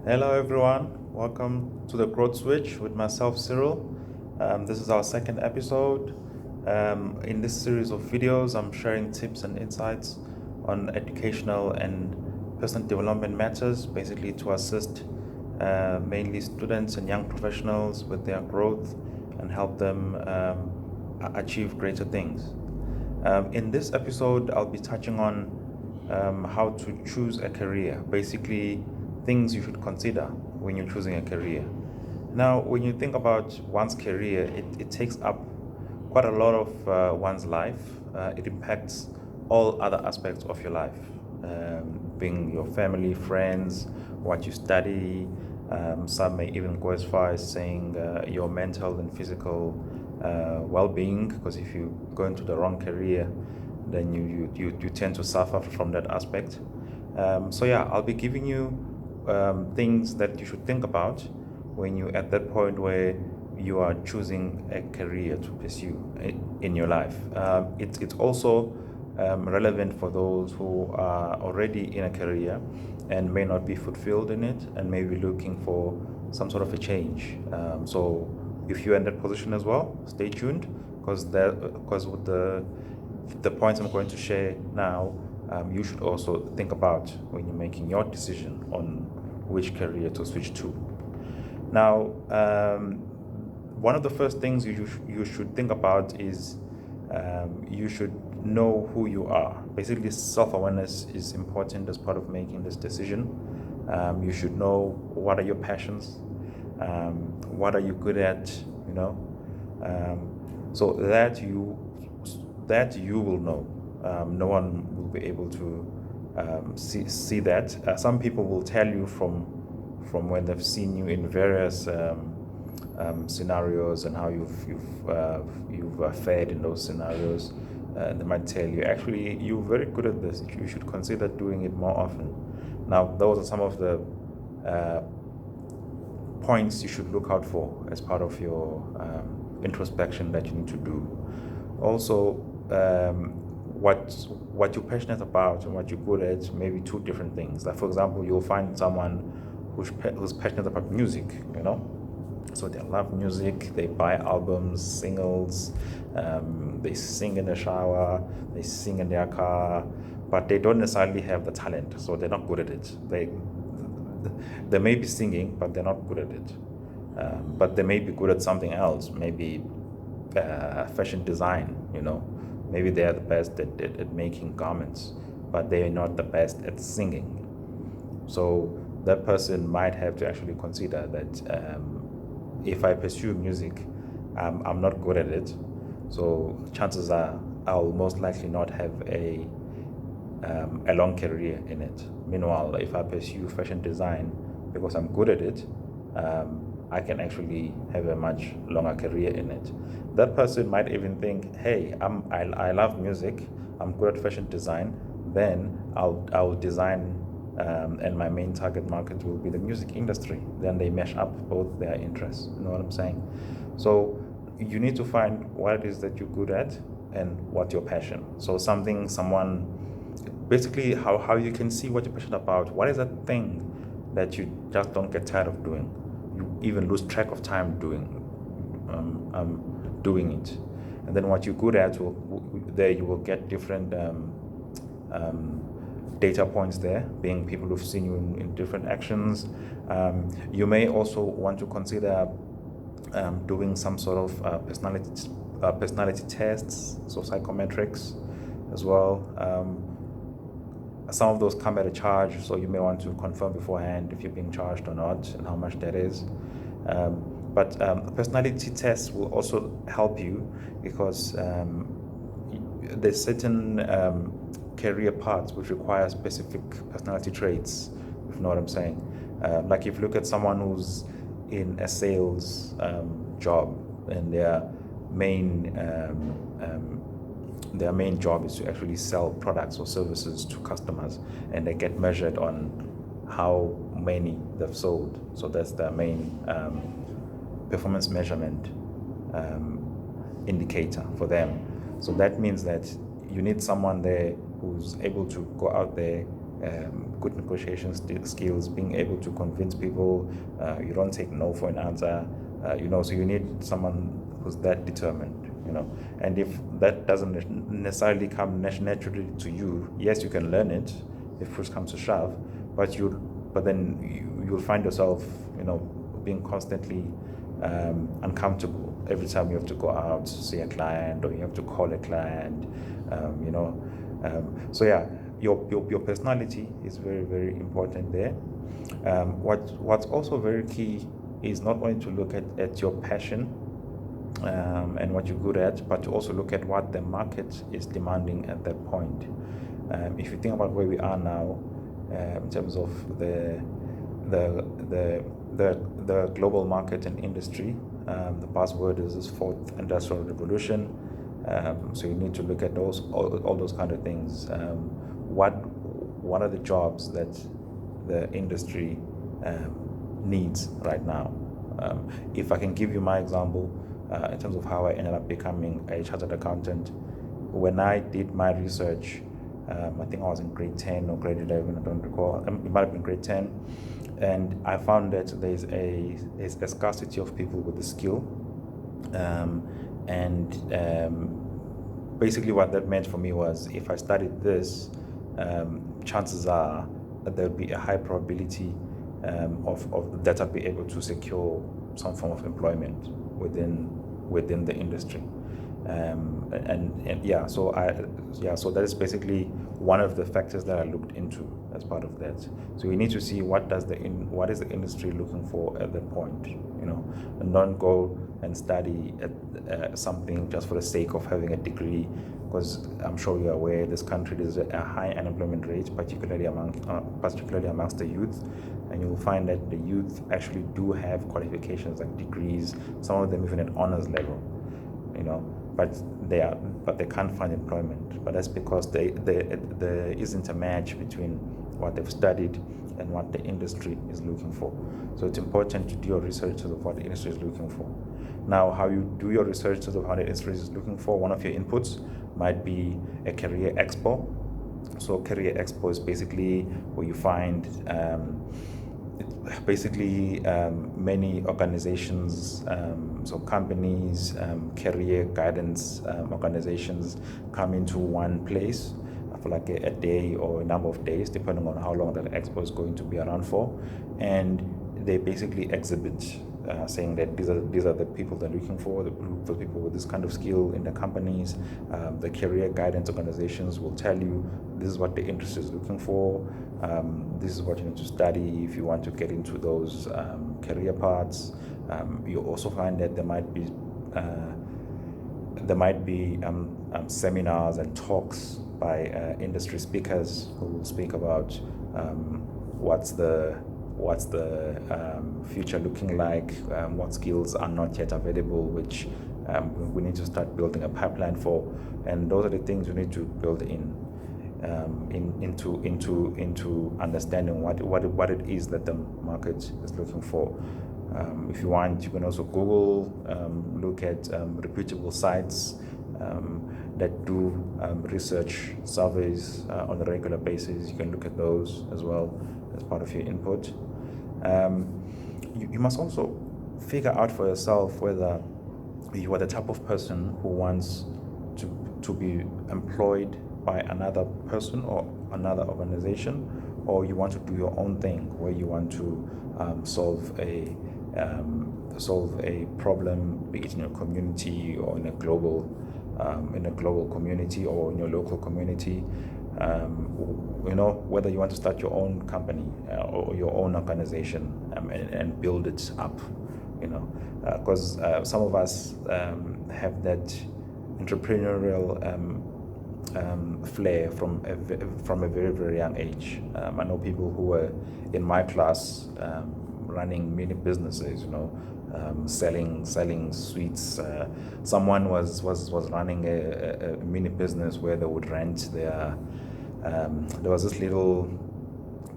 Hello everyone, welcome to the Growth Switch with myself Cyril. This is our second episode. In this series of videos, I'm sharing tips and insights on educational and personal development matters, basically to assist mainly students and young professionals with their growth and help them achieve greater things. In this episode, I'll be touching on how to choose a career, basically things you should consider when you're choosing a career. Now, when you think about one's career, it takes up quite a lot of one's life. It impacts all other aspects of your life, being your family, friends, what you study. Some may even go as far as saying your mental and physical well-being, because if you go into the wrong career, then you tend to suffer from that aspect. So yeah, I'll be giving you things that you should think about when you're at that point where you are choosing a career to pursue in your life. It's also relevant for those who are already in a career and may not be fulfilled in it and may be looking for some sort of a change. So if you're in that position as well, stay tuned, because with the points I'm going to share now, you should also think about when you're making your decision on which career to switch to. Now, one of the first things you should think about is you should know who you are. Basically, self-awareness is important as part of making this decision. You should know what are your passions, what are you good at, so that you will know. No one will be able to see that. Some people will tell you from when they've seen you in various scenarios and how you've fared in those scenarios. They might tell you, actually, you're very good at this. You should consider doing it more often. Now, those are some of the points you should look out for as part of your introspection that you need to do. Also, what you're passionate about and what you're good at may be two different things. Like, for example, you'll find someone who's passionate about music, so they love music, they buy albums, singles, they sing in the shower, they sing in their car, but they don't necessarily have the talent, so they're not good at it. They may be singing, but they're not good at it. But they may be good at something else, maybe fashion design, maybe they're the best at making garments, but they're not the best at singing. So that person might have to actually consider that if I pursue music, I'm not good at it, so chances are I'll most likely not have a long career in it. Meanwhile, if I pursue fashion design because I'm good at it, I can actually have a much longer career in it. That person might even think, hey, I love music, I'm good at fashion design, then I'll design and my main target market will be the music industry. Then they mesh up both their interests. You know what I'm saying? So you need to find what it is that you're good at and what your passion. So basically how you can see what you're passionate about. What is that thing that you just don't get tired of doing? You even lose track of time doing it. And then what you're good at, there you will get different data points there, being people who've seen you in different actions. You may also want to consider doing some sort of personality tests, so psychometrics as well. Some of those come at a charge, so you may want to confirm beforehand if you're being charged or not and how much that is. But personality tests will also help you because there's certain career paths which require specific personality traits, if you know what I'm saying. Like if you look at someone who's in a sales job and their main job is to actually sell products or services to customers, and they get measured on how many they've sold. So that's their main performance measurement indicator for them. So that means that you need someone there who's able to go out there good negotiation skills, being able to convince people. You don't take no for an answer. So you need someone who's that determined. And if that doesn't necessarily come naturally to you, yes, you can learn it if push comes to shove, but then you'll find yourself, being constantly uncomfortable every time you have to go out to see a client or you have to call a client. So yeah, your personality is very, very important there. What's also very key is not only to look at your passion and what you're good at, but to also look at what the market is demanding at that point. If you think about where we are now, in terms of the global market and industry, the buzzword is this fourth industrial revolution. So you need to look at all those kind of things. What are the jobs that the industry needs right now? If I can give you my example, in terms of how I ended up becoming a chartered accountant, when I did my research, I think I was in grade 10 or grade 11, I don't recall. It might have been grade 10. And I found that there's a scarcity of people with the skill. Basically what that meant for me was if I studied this, chances are that there would be a high probability of that I'd be able to secure some form of employment within the industry. So that is basically one of the factors that I looked into as part of that. So you need to see what is the industry looking for at that point, and don't go and study something just for the sake of having a degree, because I'm sure you're aware this country there's a high unemployment rate, particularly amongst the youth, and you will find that the youth actually do have qualifications like degrees, some of them even at honors level, but they can't find employment. But that's because there isn't a match between what they've studied and what the industry is looking for. So it's important to do your research of what the industry is looking for. Now, how you do your research of how the industry is looking for, one of your inputs might be a career expo. So career expo is basically where you find many organizations, so companies, career guidance organizations come into one place for like a day or a number of days, depending on how long that expo is going to be around for, and they basically exhibit, saying that these are the people they're looking for, the group of people with this kind of skill in the companies. The career guidance organizations will tell you this is what the industry is looking for. This is what you need to study if you want to get into those career paths. You also find that there might be seminars and talks by industry speakers who will speak about what's the future looking like, what skills are not yet available, which we need to start building a pipeline for, and those are the things we need to build into understanding what it is that the market is looking for. If you want, you can also Google, look at reputable sites that do research surveys on a regular basis. You can look at those as well as part of your input. You must also figure out for yourself whether you are the type of person who wants to be employed by another person or another organization, or you want to do your own thing where you want to solve a problem, be it in your community or in a global community or in your local community. Whether you want to start your own company or your own organization and build it up, because some of us have that entrepreneurial flair from a very, very young age. I know people who were in my class running mini businesses, selling sweets. Someone was running a mini business where they would rent their. There was this little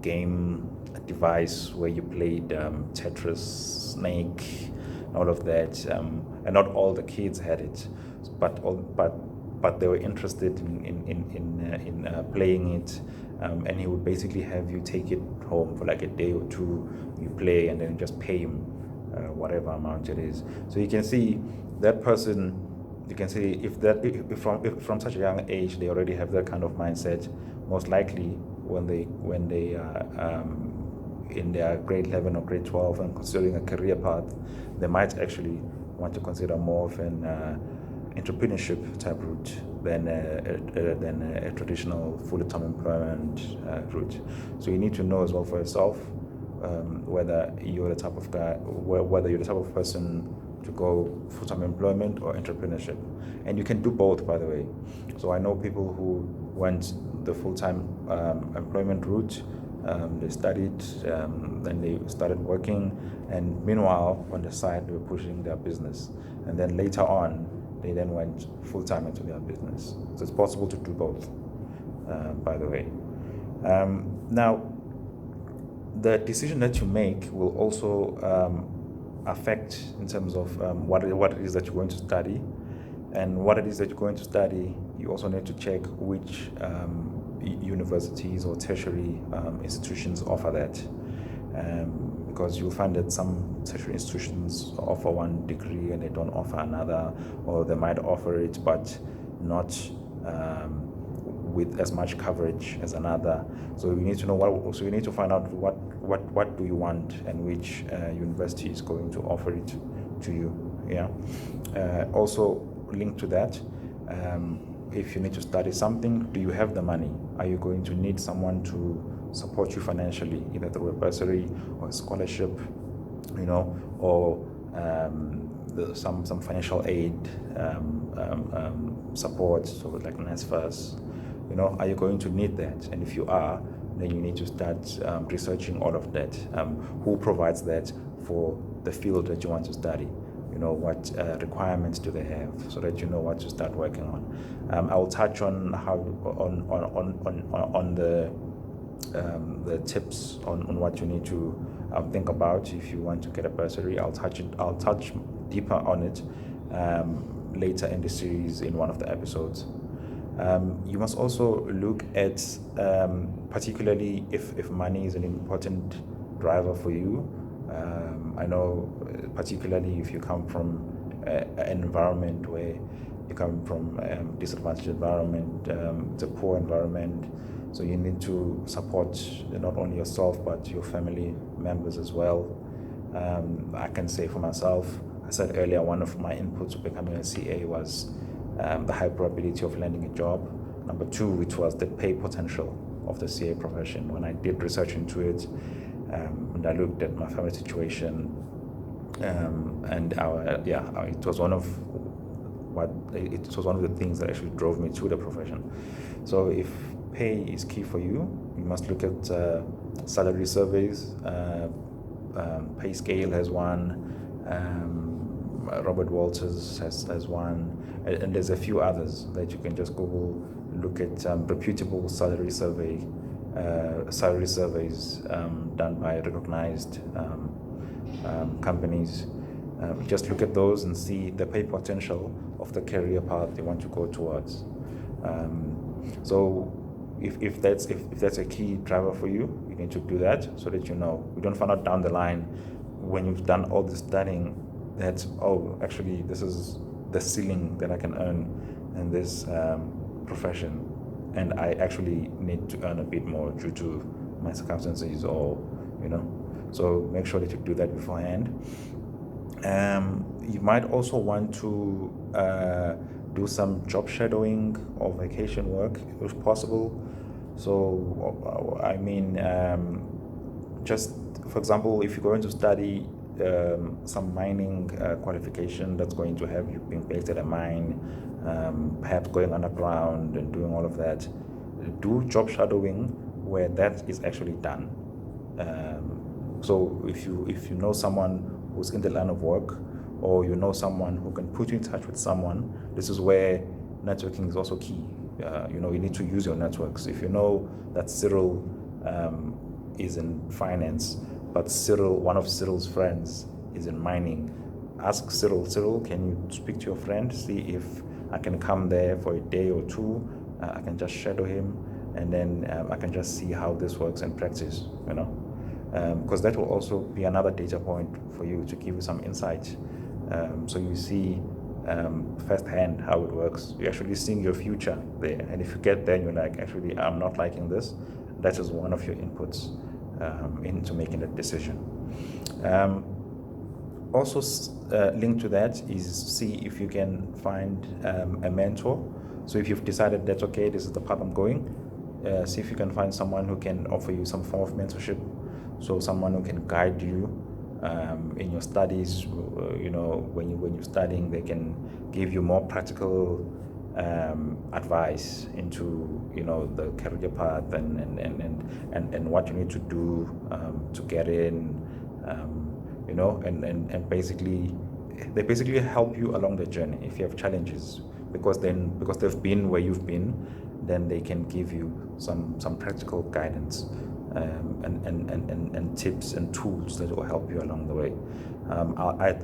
game device where you played Tetris, Snake, all of that, and not all the kids had it, but but they were interested in playing it, and he would basically have you take it home for like a day or two. You play and then just pay him whatever amount it is. So you can see that person. You can see if from such a young age they already have that kind of mindset. Most likely when they are in their grade 11 or grade 12 and considering a career path, they might actually want to consider more of an entrepreneurship type route than a traditional full-time employment route. So you need to know as well for yourself whether you're the type of guy, whether you're the type of person to go full-time employment or entrepreneurship. And you can do both, by the way. So I know people who went the full-time employment route. They studied, then they started working, and meanwhile on the side they were pushing their business, and then later on they then went full-time into their business. So it's possible to do both, by the way. Now the decision that you make will also affect in terms of what it is that you're going to study, and what it is that you're going to study. You also need to check which universities or tertiary institutions offer that, because you'll find that some tertiary institutions offer one degree and they don't offer another, or they might offer it but not with as much coverage as another. So you need to know so you need to find out what do you want and which university is going to offer it to you. Yeah. Also linked to that, if you need to study something, do you have the money? Are you going to need someone to support you financially, either through a bursary or a scholarship, or some financial aid support, so like NSFAS? Are you going to need that? And if you are, then you need to start researching all of that. Who provides that for the field that you want to study? What requirements do they have, so that you know what to start working on. I will touch on how on the tips on what you need to think about if you want to get a bursary. I'll touch deeper on it later in the series in one of the episodes. You must also look at, particularly if money is an important driver for you. I know, particularly if you come from an environment where you come from disadvantaged environment, it's a poor environment, so you need to support not only yourself but your family members as well. I can say for myself, I said earlier, one of my inputs to becoming a CA was the high probability of landing a job. Number two, which was the pay potential of the CA profession. When I did research into it, and I looked at my family situation, and it was one of the things that actually drove me to the profession. So if pay is key for you, you must look at salary surveys. Pay Scale has one. Robert Walters has one, and there's a few others that you can just Google. Look at reputable salary surveys done by recognized companies. Just look at those and see the pay potential of the career path you want to go towards. So if that's a key driver for you, you need to do that, so that you don't find out down the line when you've done all this studying that, actually this is the ceiling that I can earn in this profession, and I actually need to earn a bit more due to my circumstances, or so make sure that you do that beforehand. You might also want to do some job shadowing or vacation work if possible. So I mean, just for example, if you're going to study some mining qualification that's going to have you being based at a mine, perhaps going underground and doing all of that, do job shadowing where that is actually done. So if you know someone who's in the line of work, or you know someone who can put you in touch with someone, this is where networking is also key. You need to use your networks. If you know that Cyril is in finance, but one of Cyril's friends is in mining, ask Cyril, can you speak to your friend, see if I can come there for a day or two. I can just shadow him, and then I can just see how this works in practice, because that will also be another data point for you to give you some insight. So you see firsthand how it works. You're actually seeing your future there. And if you get there and you're like, actually, I'm not liking this, that is one of your inputs into making that decision. Also linked to that is see if you can find a mentor. So if you've decided that, okay, this is the path I'm going, see if you can find someone who can offer you some form of mentorship. So someone who can guide you in your studies. When you're studying, they can give you more practical advice into the career path and what you need to do to get in. And basically they basically help you along the journey if you have challenges, because they've been where you've been, then they can give you some practical guidance and tips and tools that will help you along the way.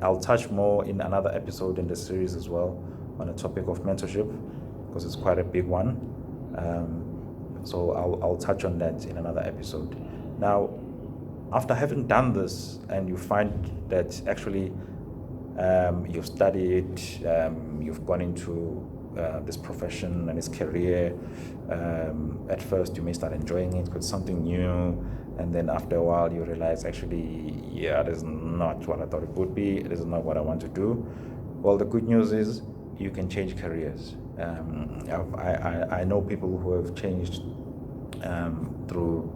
I'll touch more in another episode in the series as well on the topic of mentorship, because it's quite a big one. So I'll touch on that in another episode. Now, after having done this and you find that actually you've studied, you've gone into this profession and this career, at first you may start enjoying it because it's something new, and then after a while you realize, actually, this is not what I thought it would be, this is not what I want to do. Well, the good news is you can change careers. I know people who have changed through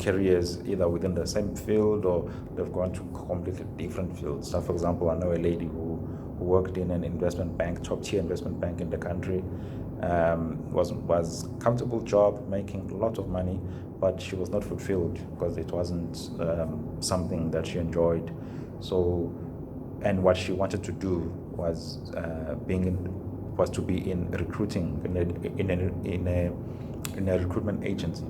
careers either within the same field or they've gone to completely different fields. So for example, I know a lady who worked in an investment bank, top tier investment bank in the country, was comfortable job, making a lot of money, but she was not fulfilled because it wasn't something that she enjoyed. So, and what she wanted to do was to be in recruiting in a recruitment agency.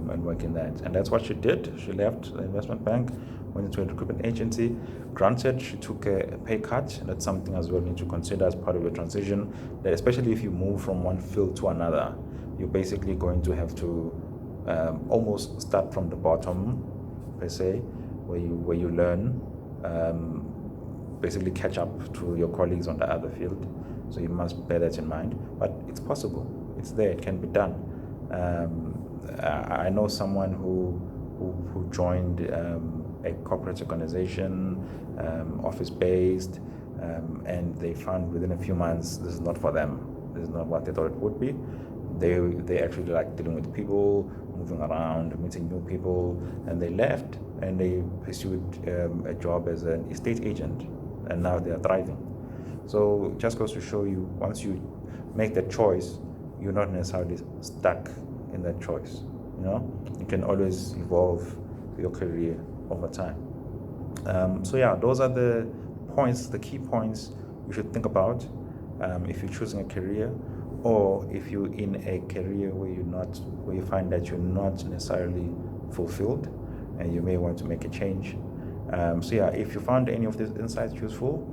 And work in that, and that's what she did. She left the investment bank, went into a recruitment agency. Granted, she took a pay cut, and that's something as well you need to consider as part of your transition, that especially if you move from one field to another, you're basically going to have to almost start from the bottom, per se, where you learn, basically catch up to your colleagues on the other field. So you must bear that in mind, but it's possible, it's there, it can be done. I know someone who joined a corporate organization, office-based, and they found within a few months this is not for them. This is not what they thought it would be. They actually like dealing with people, moving around, meeting new people, and they left and they pursued a job as an estate agent, and now they are thriving. So it just goes to show you, once you make that choice, you're not necessarily stuck in that choice. You can always evolve your career over time. Those are the points, the key points you should think about if you're choosing a career, or if you're in a career where you find that you're not necessarily fulfilled and you may want to make a change. If you found any of these insights useful,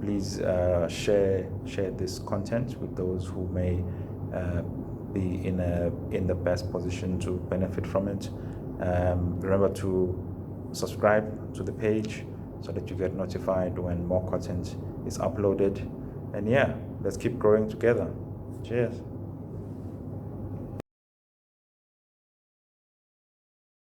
please share this content with those who may be in the best position to benefit from it. Remember to subscribe to the page so that you get notified when more content is uploaded. And let's keep growing together. Cheers.